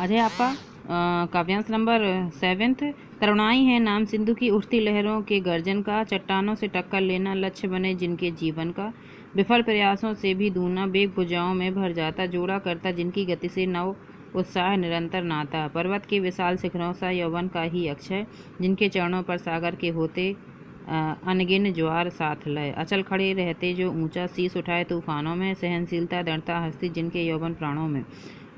आज है आपका काव्यांश नंबर 7। तरुणाई है नाम सिंधु की, उठती लहरों के गर्जन का। चट्टानों से टक्कर लेना लक्ष्य बने जिनके जीवन का। विफल प्रयासों से भी दूना बेग भुजाओं में भर जाता। जोड़ा करता जिनकी गति से नव उत्साह निरंतर नाता। पर्वत के विशाल शिखरों सा यौवन का ही अक्षय, जिनके चरणों पर सागर के होते अनगिन ज्वार साथ लय। अचल खड़े रहते जो ऊंचा शीश उठाए तूफानों में। सहनशीलता दृढ़ता हस्ती जिनके यौवन प्राणों में।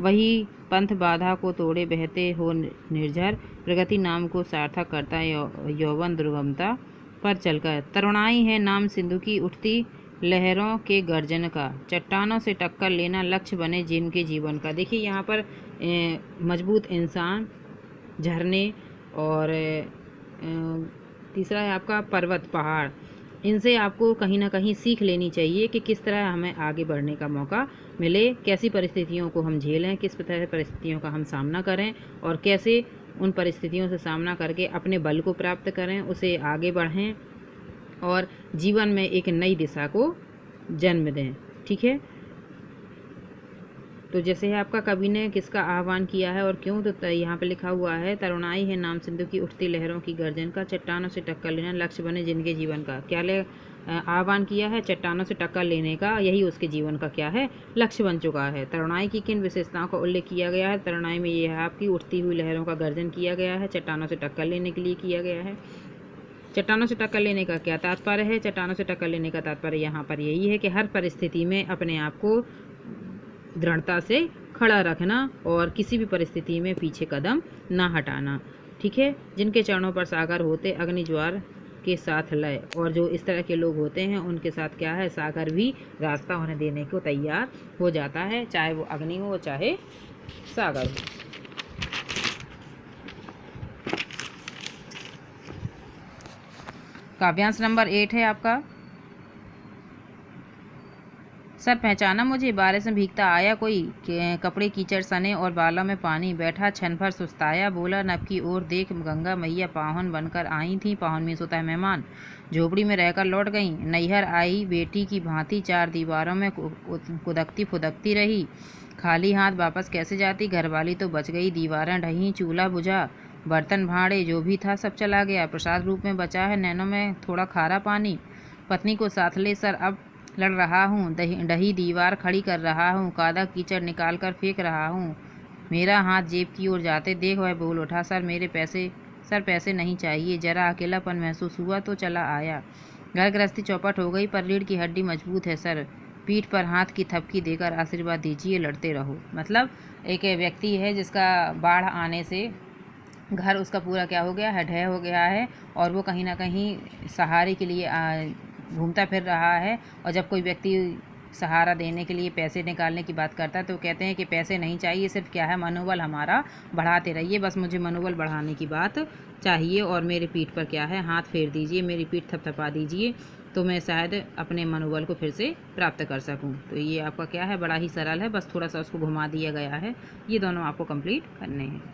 वही पंथ बाधा को तोड़े बहते हो निर्झर। प्रगति नाम को सार्थक करता यौवन दुर्गमता पर चलकर। तरुणाई है नाम सिंधु की, उठती लहरों के गर्जन का। चट्टानों से टक्कर लेना लक्ष्य बने जिनके जीवन का। देखिए यहाँ पर मजबूत इंसान, झरने और तीसरा है आपका पर्वत पहाड़। इनसे आपको कहीं ना कहीं सीख लेनी चाहिए कि किस तरह हमें आगे बढ़ने का मौका मिले, कैसी परिस्थितियों को हम झेलें, किस तरह परिस्थितियों का हम सामना करें और कैसे उन परिस्थितियों से सामना करके अपने बल को प्राप्त करें, उसे आगे बढ़ें और जीवन में एक नई दिशा को जन्म दें। ठीक है, तो जैसे है आपका कवि ने किसका आह्वान किया है और क्यों, तो यहाँ पे लिखा हुआ है तरुणाई है नाम सिंधु की, उठती लहरों की गर्जन का। चट्टानों से टक्कर लेना लक्ष्य बने जिनके जीवन का। क्या आह्वान किया है? चट्टानों से टक्कर लेने का, यही उसके जीवन का क्या है, लक्ष्य बन चुका है। तरुणाई की किन विशेषताओं का उल्लेख किया गया है? तरुणाई में ये है आपकी उठती हुई लहरों का गर्जन किया गया है, चट्टानों से टक्कर लेने के लिए किया गया है। चट्टानों से टक्कर लेने का क्या तात्पर्य है? चट्टानों से टक्कर लेने का तात्पर्य यहाँ पर यही है कि हर परिस्थिति में अपने आप को दृढ़ता से खड़ा रखना और किसी भी परिस्थिति में पीछे कदम ना हटाना। ठीक है, जिनके चरणों पर सागर होते अग्नि ज्वार के साथ लय। और जो इस तरह के लोग होते हैं उनके साथ क्या है, सागर भी रास्ता उन्हें देने को तैयार हो जाता है, चाहे वो अग्नि हो चाहे सागर हो। काव्यांश नंबर 8 है आपका। सर पहचाना मुझे, बारिश में भीगता आया कोई, कपड़े कीचड़ सने और बालों में पानी। बैठा क्षण भर सुस्ताया, बोला नभ की ओर देख, गंगा मैया पाहुन बनकर आई थी। पाहुन में होता है मेहमान। झोपड़ी में रहकर लौट गई, नैहर आई बेटी की भांति। चार दीवारों में कुदकती फुदकती रही, खाली हाथ वापस कैसे जाती। घरवाली तो बच गई, दीवारें ढही, चूल्हा बुझा, बर्तन भाड़े जो भी था सब चला गया। प्रसाद रूप में बचा है नैनों में थोड़ा खारा पानी। पत्नी को साथ ले सर अब लड़ रहा हूँ, डही दीवार खड़ी कर रहा हूँ, कादा कीचड़ निकाल कर फेंक रहा हूँ। मेरा हाथ जेब की ओर जाते देख वह बोल उठा, सर पैसे नहीं चाहिए। जरा अकेलापन महसूस हुआ तो चला आया। घर गृहस्थी चौपट हो गई पर रीढ़ की हड्डी मजबूत है सर। पीठ पर हाथ की थपकी देकर आशीर्वाद दीजिए, लड़ते रहो। मतलब एक व्यक्ति है जिसका बाढ़ आने से घर उसका पूरा क्या हो गया है, ढह हो गया है और वो कहीं ना कहीं सहारे के लिए घूमता फिर रहा है। और जब कोई व्यक्ति सहारा देने के लिए पैसे निकालने की बात करता है तो कहते हैं कि पैसे नहीं चाहिए, सिर्फ क्या है मनोबल हमारा बढ़ाते रहिए, बस मुझे मनोबल बढ़ाने की बात चाहिए और मेरे पीठ पर क्या है हाथ फेर दीजिए, मेरी पीठ थपथपा दीजिए तो मैं शायद अपने मनोबल को फिर से प्राप्त कर सकूं। तो ये आपका क्या है, बड़ा ही सरल है, बस थोड़ा सा उसको घुमा दिया गया है। ये दोनों आपको कंप्लीट करने हैं।